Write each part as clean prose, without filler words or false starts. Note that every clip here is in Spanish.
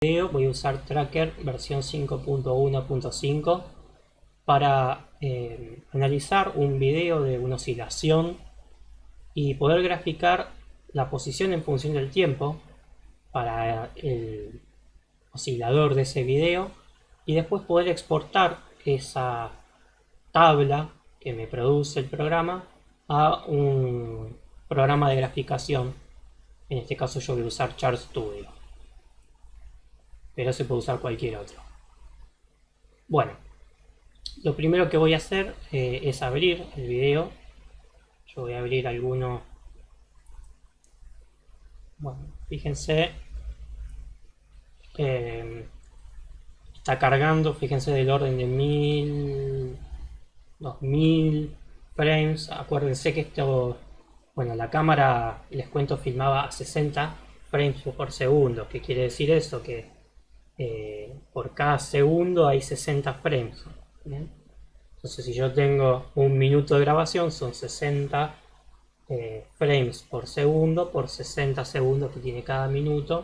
Voy a usar Tracker versión 5.1.5 para analizar un video de una oscilación y poder graficar la posición en función del tiempo para el oscilador de ese video y después poder exportar esa tabla que me produce el programa a un programa de graficación. En este caso yo voy a usar Chart Studio, pero se puede usar cualquier otro. Bueno, lo primero que voy a hacer es abrir el video. Yo voy a abrir alguno. Bueno, fíjense, está cargando, fíjense, del orden de 1000, 2000 frames. Acuérdense que esto, bueno, la cámara, les cuento, filmaba a 60 frames por segundo. ¿Qué quiere decir eso? Que por cada segundo hay 60 frames. ¿Bien? Entonces, si yo tengo un minuto de grabación, son 60 frames por segundo por 60 segundos que tiene cada minuto.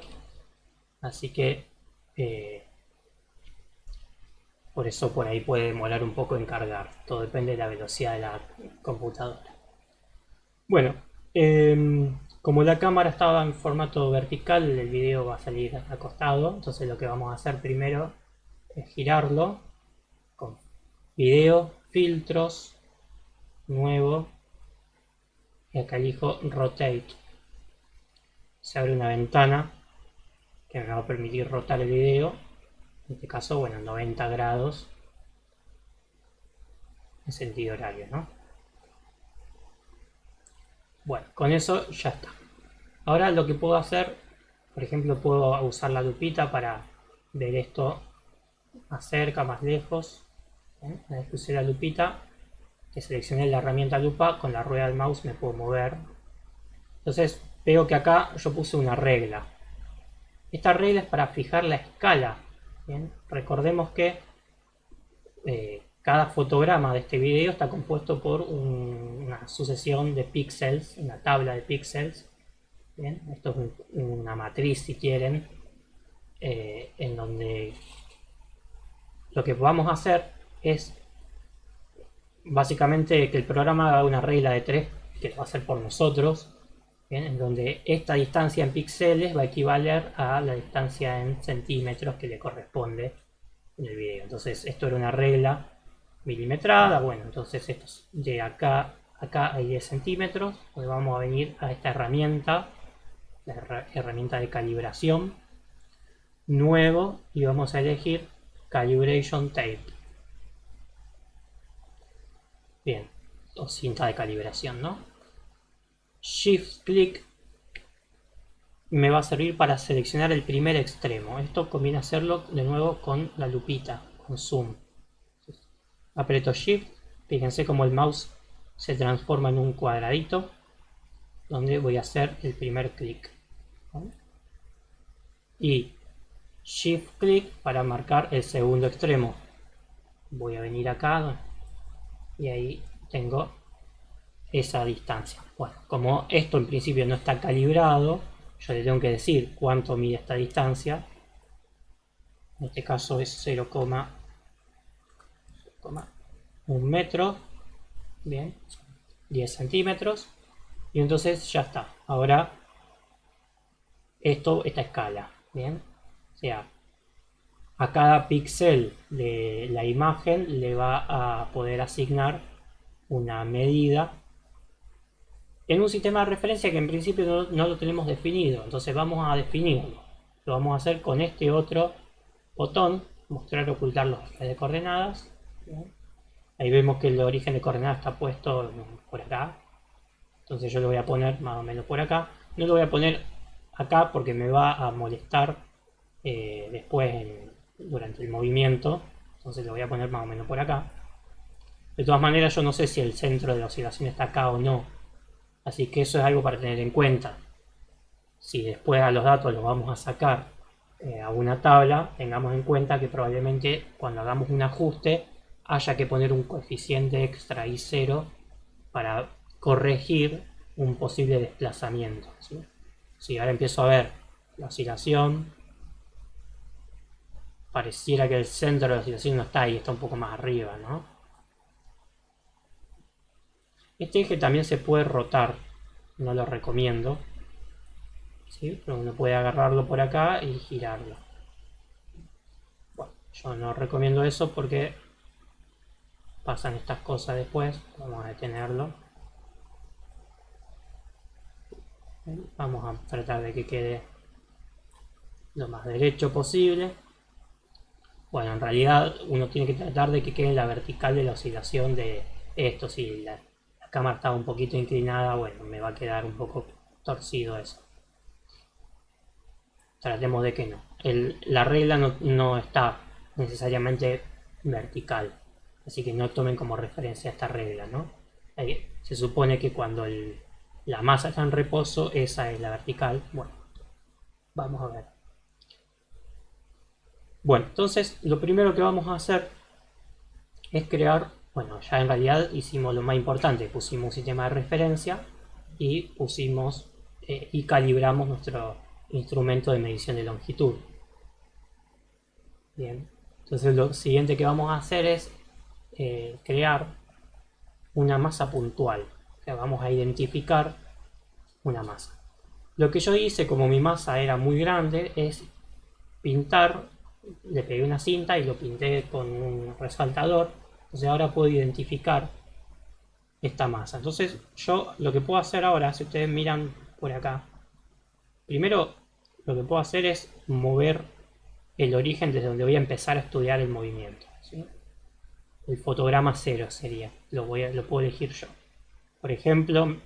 Así que por eso por ahí puede demorar un poco en cargar. Todo depende de la velocidad de la computadora. Bueno, como la cámara estaba en formato vertical, el video va a salir acostado. Entonces lo que vamos a hacer primero es girarlo con video, filtros, nuevo, y acá elijo Rotate. Se abre una ventana que me va a permitir rotar el video, en este caso, bueno, 90 grados en sentido horario, ¿no? Bueno, con eso ya está. Ahora lo que puedo hacer, por ejemplo, puedo usar la lupita para ver esto más cerca, más lejos. Una vez que usé la lupita, que seleccioné la herramienta lupa, con la rueda del mouse me puedo mover. Entonces veo que acá yo puse una regla. Esta regla es para fijar la escala. ¿Bien? Recordemos que cada fotograma de este video está compuesto por una sucesión de píxeles, una tabla de píxeles. ¿Bien? Esto es una matriz, si quieren, en donde lo que vamos a hacer es básicamente que el programa haga una regla de 3, que lo va a hacer por nosotros, ¿bien? En donde esta distancia en píxeles va a equivaler a la distancia en centímetros que le corresponde en el video. Entonces esto era una regla milimetrada. Bueno, entonces esto es de acá a acá hay 10 centímetros. Pues vamos a venir a esta herramienta, la herramienta de calibración, nuevo, y vamos a elegir Calibration Tape. Bien, o cinta de calibración, ¿no? Shift clic me va a servir para seleccionar el primer extremo. Esto conviene hacerlo de nuevo con la lupita, con zoom. Aprieto Shift, fíjense como el mouse se transforma en un cuadradito donde voy a hacer el primer clic. Y Shift clic para marcar el segundo extremo. Voy a venir acá y ahí tengo esa distancia. Bueno, como esto en principio no está calibrado, yo le tengo que decir cuánto mide esta distancia. En este caso es 0,1 metro. Bien, 10 centímetros. Y entonces ya está. Ahora esta escala. Bien, o sea, a cada píxel de la imagen le va a poder asignar una medida en un sistema de referencia que en principio no lo tenemos definido. Entonces vamos a definirlo. Lo vamos a hacer con este otro botón, mostrar, ocultar los ejes de coordenadas. ¿Bien? Ahí vemos que el origen de coordenadas está puesto por acá. Entonces yo lo voy a poner más o menos por acá. No lo voy a poner acá porque me va a molestar después durante el movimiento. Entonces lo voy a poner más o menos por acá. De todas maneras, yo no sé si el centro de la oscilación está acá o no. Así que eso es algo para tener en cuenta. Si después a los datos los vamos a sacar a una tabla, tengamos en cuenta que probablemente cuando hagamos un ajuste haya que poner un coeficiente extra y 0 para corregir un posible desplazamiento. ¿Sí? Si ahora empiezo a ver la oscilación, pareciera que el centro de la oscilación no está ahí, está un poco más arriba, ¿no? Este eje también se puede rotar, no lo recomiendo, ¿sí? Pero uno puede agarrarlo por acá y girarlo. Bueno, yo no recomiendo eso porque pasan estas cosas después. Vamos a detenerlo. Vamos a tratar de que quede lo más derecho posible. Bueno, en realidad uno tiene que tratar de que quede en la vertical de la oscilación de esto. Si la cámara está un poquito inclinada, bueno, me va a quedar un poco torcido eso. Tratemos de que no. La regla no está necesariamente vertical, así que no tomen como referencia esta regla, ¿no? Se supone que cuando la masa está en reposo, esa es la vertical. Bueno, vamos a ver. Bueno, entonces lo primero que vamos a hacer es crear, bueno, ya en realidad hicimos lo más importante, pusimos un sistema de referencia y pusimos y calibramos nuestro instrumento de medición de longitud. Bien, entonces lo siguiente que vamos a hacer es crear una masa puntual. O sea, vamos a identificar una masa. Lo que yo hice, como mi masa era muy grande, es pintar, le pegué una cinta y lo pinté con un resaltador. Entonces ahora puedo identificar esta masa. Entonces yo lo que puedo hacer ahora, si ustedes miran por acá, primero lo que puedo hacer es mover el origen desde donde voy a empezar a estudiar el movimiento, ¿sí? El fotograma cero sería, lo puedo elegir yo. Por ejemplo,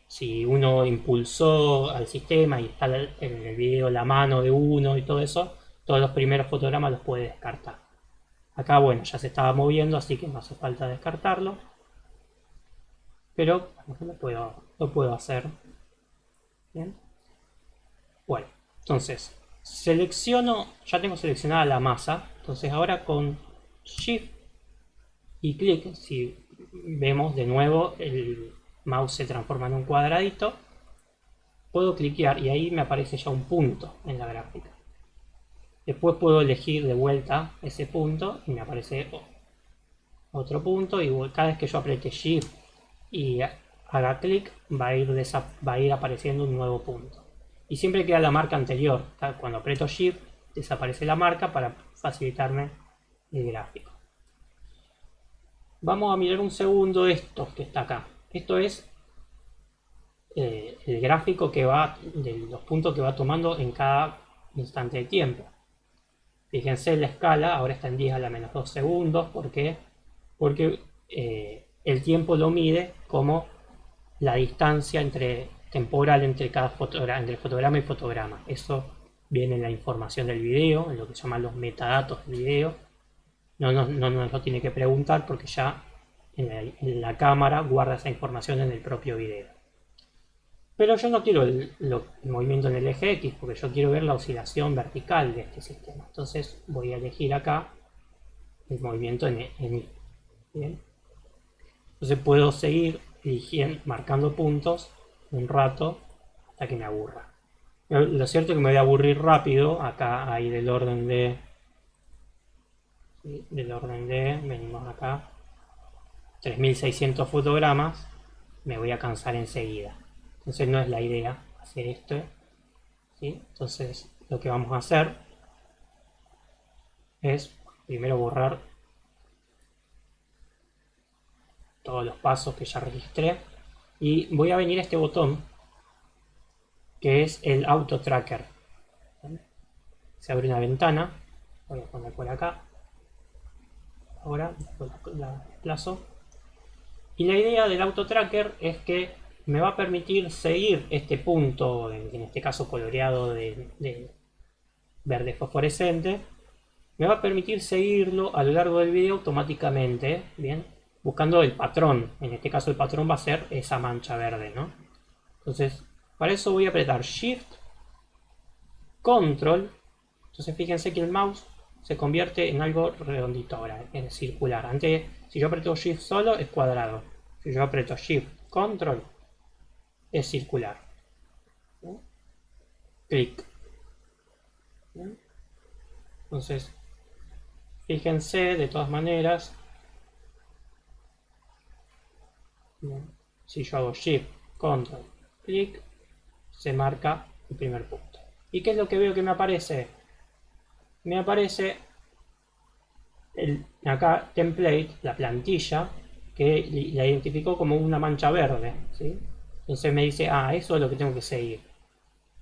si uno impulsó al sistema y está en el video la mano de uno y todo eso, todos los primeros fotogramas los puede descartar. Acá, bueno, ya se estaba moviendo, así que no hace falta descartarlo. Pero bueno, lo puedo hacer. Bien. Bueno, entonces, ya tengo seleccionada la masa. Entonces ahora con Shift y clic, si vemos de nuevo el mouse se transforma en un cuadradito, puedo cliquear y ahí me aparece ya un punto en la gráfica. Después puedo elegir de vuelta ese punto y me aparece otro punto, y cada vez que yo apriete Shift y haga clic va a ir apareciendo un nuevo punto. Y siempre queda la marca anterior. Cuando aprieto Shift desaparece la marca para facilitarme el gráfico. Vamos a mirar un segundo esto que está acá. Esto es el gráfico que va de los puntos que va tomando en cada instante de tiempo. Fíjense la escala, ahora está en 10 a la menos 2 segundos. ¿Por qué? Porque el tiempo lo mide como la distancia temporal entre cada fotograma, entre fotograma y fotograma. Eso viene en la información del video, en lo que se llaman los metadatos del video. No nos lo tiene que preguntar porque ya en la cámara guarda esa información en el propio video. Pero yo no quiero el movimiento en el eje X, porque yo quiero ver la oscilación vertical de este sistema. Entonces voy a elegir acá el movimiento en Y. Bien. Entonces puedo seguir marcando puntos un rato hasta que me aburra. Lo cierto es que me voy a aburrir rápido. Acá hay del orden de... ¿sí? Venimos acá, 3600 fotogramas. Me voy a cansar enseguida. Entonces no es la idea hacer esto, ¿sí? Entonces lo que vamos a hacer es primero borrar todos los pasos que ya registré y voy a venir a este botón que es el Auto Tracker. Se abre una ventana, voy a poner por acá, ahora la desplazo, y la idea del Auto Tracker es que me va a permitir seguir este punto, en este caso coloreado de verde fosforescente, me va a permitir seguirlo a lo largo del video automáticamente, bien, buscando el patrón. En este caso el patrón va a ser esa mancha verde, ¿no? Entonces, para eso voy a apretar Shift, Control. Entonces fíjense que el mouse se convierte en algo redondito ahora, en circular. Antes, si yo aprieto Shift solo, es cuadrado. Si yo aprieto Shift, Control, es circular. Clic. Entonces, Fíjense, de todas maneras, si yo hago Shift, Control, clic, se marca el primer punto. ¿Y qué es lo que veo que me aparece? Me aparece acá template, la plantilla, que la identificó como una mancha verde, ¿sí? Entonces me dice, eso es lo que tengo que seguir.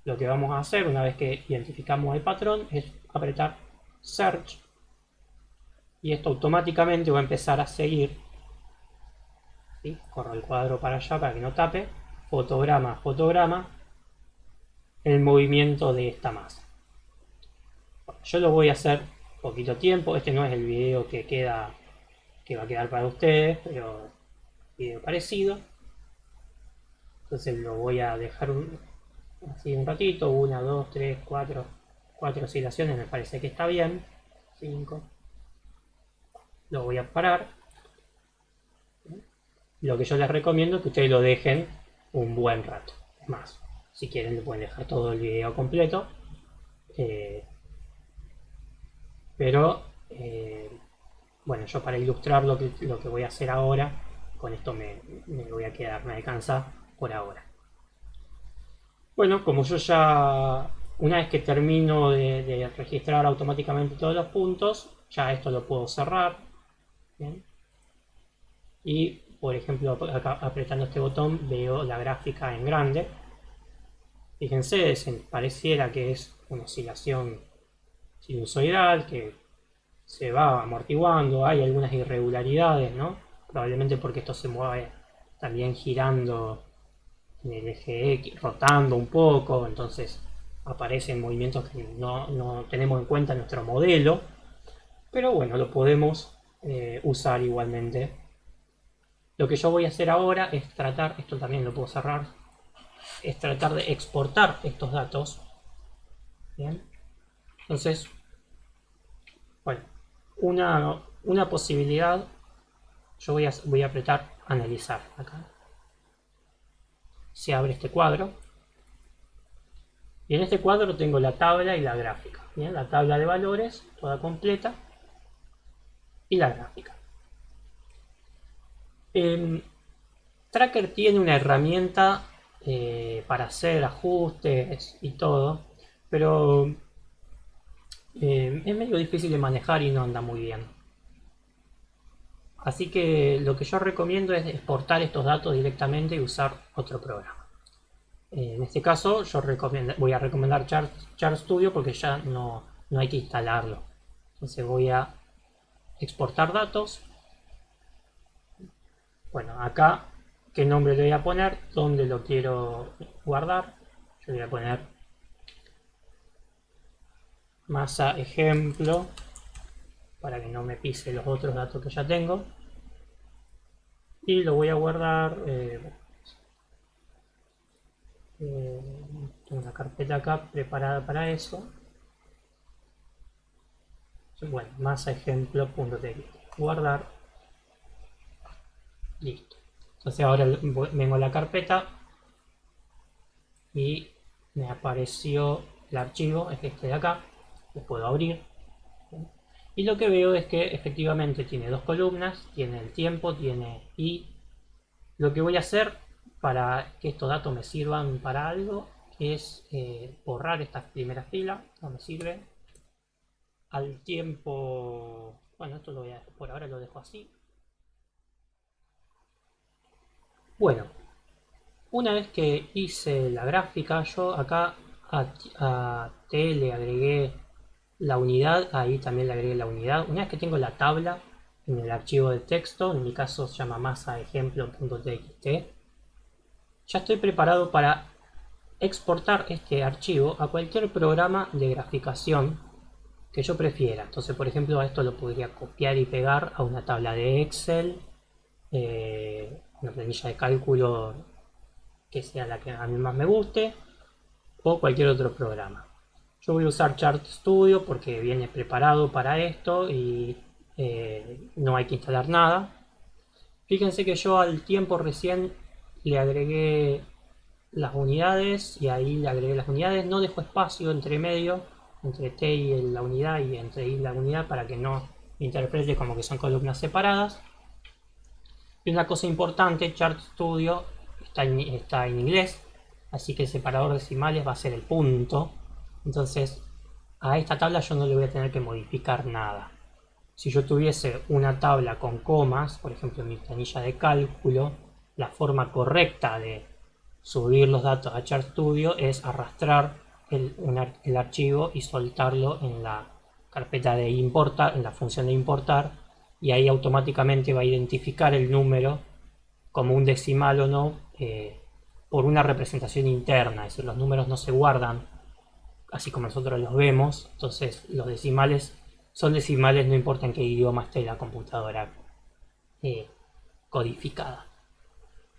Lo que vamos a hacer una vez que identificamos el patrón es apretar Search y esto automáticamente va a empezar a seguir, ¿sí? Corro el cuadro para allá para que no tape, fotograma, fotograma, el movimiento de esta masa. Yo lo voy a hacer poquito tiempo, este no es el video que va a quedar para ustedes, pero video parecido. Entonces lo voy a dejar así un ratito, 1, 2, 3, 4 oscilaciones, me parece que está bien. 5. Lo voy a parar. Lo que yo les recomiendo es que ustedes lo dejen un buen rato. Es más, si quieren le pueden dejar todo el video completo. Pero bueno, yo para ilustrar lo que voy a hacer ahora, con esto me voy a quedar, me alcanza por ahora. Bueno, como yo ya, una vez que termino de registrar automáticamente todos los puntos, ya esto lo puedo cerrar. ¿Bien? Y por ejemplo, acá, apretando este botón veo la gráfica en grande. Fíjense, pareciera que es una oscilación sinusoidal que se va amortiguando, hay algunas irregularidades, ¿no? Probablemente porque esto se mueve también girando en el eje X, rotando un poco, entonces aparecen movimientos que no tenemos en cuenta en nuestro modelo, pero bueno, lo podemos usar igualmente. Lo que yo voy a hacer ahora es tratar, esto también lo puedo cerrar, es tratar de exportar estos datos. Bien, entonces, bueno, una posibilidad, yo voy a apretar analizar acá. Se abre este cuadro. Y en este cuadro tengo la tabla y la gráfica. Bien, la tabla de valores, toda completa, y la gráfica. Tracker tiene una herramienta para hacer ajustes y todo, pero es medio difícil de manejar y no anda muy bien. Así que lo que yo recomiendo es exportar estos datos directamente y usar otro programa. En este caso yo voy a recomendar Chart Studio porque ya no hay que instalarlo. Entonces voy a exportar datos. Bueno, acá qué nombre le voy a poner, dónde lo quiero guardar. Yo voy a poner masa ejemplo para que no me pise los otros datos que ya tengo. Y lo voy a guardar. Tengo una carpeta acá preparada para eso. Bueno, masa ejemplo.txt. Guardar. Listo. Entonces ahora vengo a la carpeta y me apareció el archivo, es este de acá. Lo puedo abrir. Y lo que veo es que efectivamente tiene dos columnas, tiene el tiempo, y lo que voy a hacer para que estos datos me sirvan para algo es borrar esta primera fila, no me sirve. Al tiempo, bueno, esto por ahora lo dejo así. Bueno, una vez que hice la gráfica, yo acá a T le agregué la unidad, ahí también le agregué la unidad. Una vez que tengo la tabla en el archivo de texto, en mi caso se llama masaejemplo.txt, ya estoy preparado para exportar este archivo a cualquier programa de graficación que yo prefiera. Entonces, por ejemplo, a esto lo podría copiar y pegar a una tabla de Excel, una planilla de cálculo que sea la que a mí más me guste, o cualquier otro programa. Yo voy a usar Chart Studio porque viene preparado para esto y no hay que instalar nada. Fíjense que yo al tiempo recién le agregué las unidades y ahí le agregué las unidades. No dejo espacio entre medio, entre T y la unidad y entre I y la unidad para que no interprete como que son columnas separadas. Y una cosa importante, Chart Studio está en inglés, así que el separador decimales va a ser el punto. Entonces a esta tabla yo no le voy a tener que modificar nada. Si yo tuviese una tabla con comas, por ejemplo en mi planilla de cálculo, la forma correcta de subir los datos a Chart Studio es arrastrar el archivo y soltarlo en la carpeta de importar, en la función de importar, y ahí automáticamente va a identificar el número como un decimal o no por una representación interna, es decir, los números no se guardan así como nosotros los vemos, entonces los decimales son decimales no importa en qué idioma esté la computadora codificada.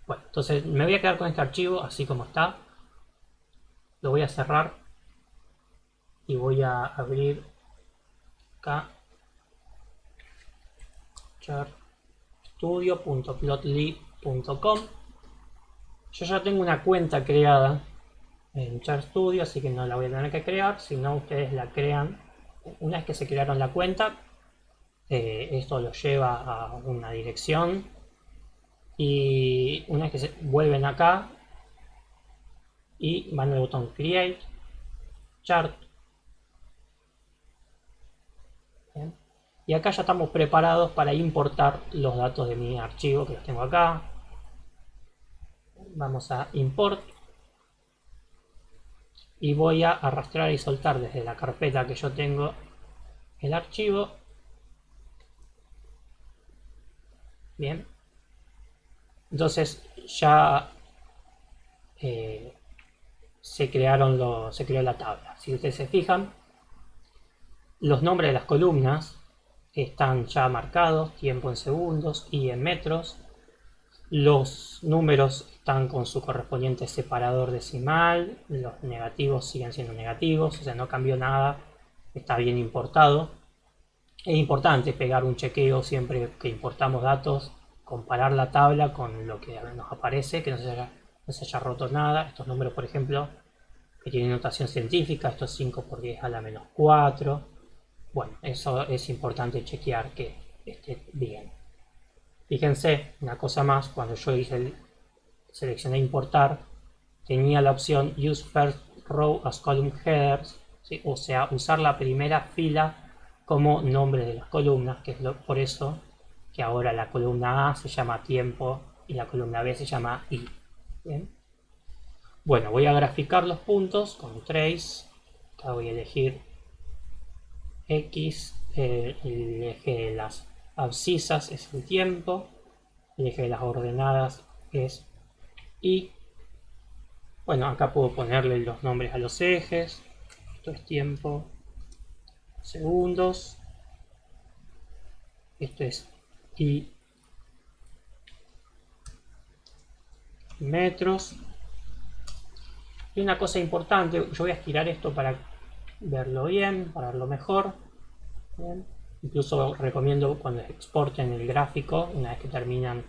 Bueno, entonces me voy a quedar con este archivo así como está, lo voy a cerrar y voy a abrir acá chartstudio.plotly.com. Yo ya tengo una cuenta creada en ChartStudio, así que no la voy a tener que crear, sino ustedes la crean. Una vez que se crearon la cuenta, esto los lleva a una dirección y una vez que se vuelven acá y van al botón Create, Chart. Bien. Y acá ya estamos preparados para importar los datos de mi archivo, que los tengo acá. Vamos a Import y voy a arrastrar y soltar desde la carpeta que yo tengo el archivo. Bien, entonces ya se creó la tabla. Si ustedes se fijan, los nombres de las columnas están ya marcados, tiempo en segundos y en metros. Los números están con su correspondiente separador decimal, los negativos siguen siendo negativos, o sea, no cambió nada, está bien importado. Es importante pegar un chequeo siempre que importamos datos, comparar la tabla con lo que nos aparece, que no se haya roto nada. Estos números, por ejemplo, que tienen notación científica, esto es 5 por 10 a la menos 4. Bueno, eso es importante chequear que esté bien. Fíjense, una cosa más, cuando yo seleccioné importar, tenía la opción Use First Row as Column Headers, ¿sí? O sea, usar la primera fila como nombre de las columnas, que es por eso que ahora la columna A se llama tiempo y la columna B se llama I. ¿Bien? Bueno, voy a graficar los puntos con trace. Acá voy a elegir X, el eje de las abscisas es el tiempo, el eje de las ordenadas es Y. Bueno, acá puedo ponerle los nombres a los ejes. Esto es tiempo, segundos. Esto es I, metros. Y una cosa importante, yo voy a estirar esto para verlo bien, para verlo mejor. Bien. Incluso recomiendo cuando exporten el gráfico, una vez que terminan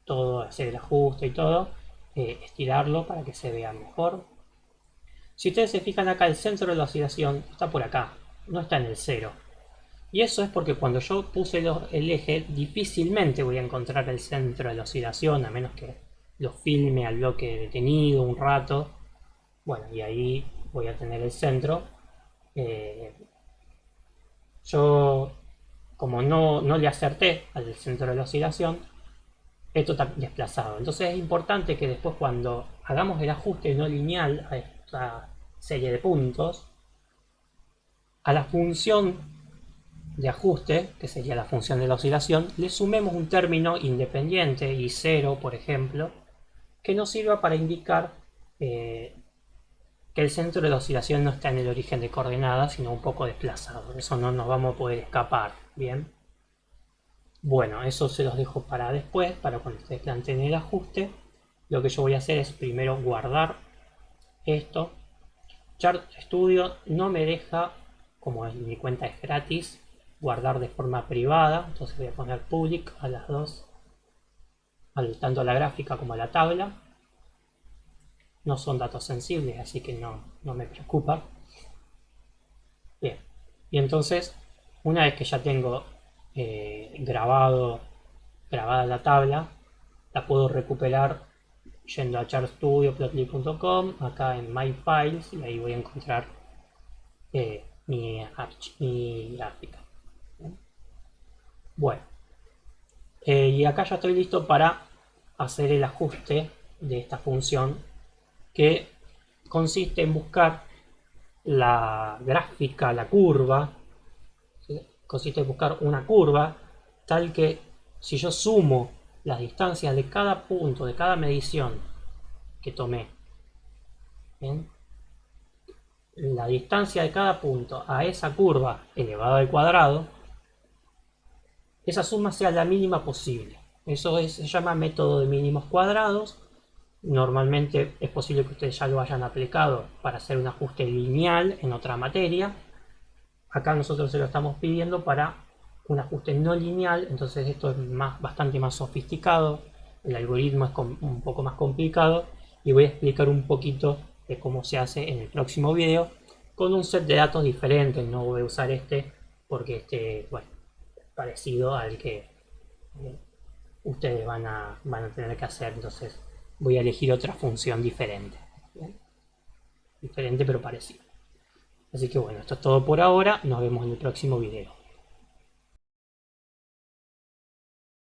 todo, hacer el ajuste y todo, estirarlo para que se vea mejor. Si ustedes se fijan acá, el centro de la oscilación está por acá, no está en el 0. Y eso es porque cuando yo puse el eje, difícilmente voy a encontrar el centro de la oscilación, a menos que lo filme al bloque detenido un rato. Bueno, y ahí voy a tener el centro. Yo, como no le acerté al centro de la oscilación, esto está desplazado. Entonces es importante que después, cuando hagamos el ajuste no lineal a esta serie de puntos, a la función de ajuste, que sería la función de la oscilación, le sumemos un término independiente, y 0 por ejemplo, que nos sirva para indicar que el centro de la oscilación no está en el origen de coordenadas, sino un poco desplazado. Eso no nos vamos a poder escapar. Bien. Bueno, eso se los dejo para después, para cuando ustedes planteen el ajuste. Lo que yo voy a hacer es primero guardar esto. Chart Studio no me deja, como mi cuenta es gratis, guardar de forma privada. Entonces voy a poner public a las dos, tanto a la gráfica como a la tabla. No son datos sensibles, así que no me preocupa. Bien, y entonces, una vez que ya tengo grabada la tabla, la puedo recuperar yendo a chartstudio, plotly.com, acá en My Files, y ahí voy a encontrar mi gráfica. Bueno, y acá ya estoy listo para hacer el ajuste de esta función, que consiste en buscar la gráfica, la curva, ¿sí? Consiste en buscar una curva tal que si yo sumo las distancias de cada punto, de cada medición que tomé, ¿bien? La distancia de cada punto a esa curva elevada al cuadrado, esa suma sea la mínima posible. Eso se llama método de mínimos cuadrados. Normalmente es posible que ustedes ya lo hayan aplicado para hacer un ajuste lineal en otra materia. Acá nosotros se lo estamos pidiendo para un ajuste no lineal, entonces esto es bastante más sofisticado, el algoritmo es un poco más complicado y voy a explicar un poquito de cómo se hace en el próximo video con un set de datos diferente. No voy a usar este porque bueno, es parecido al que ustedes van a tener que hacer, entonces voy a elegir otra función diferente. ¿Bien? Diferente pero parecida. Así que bueno, esto es todo por ahora, nos vemos en el próximo video.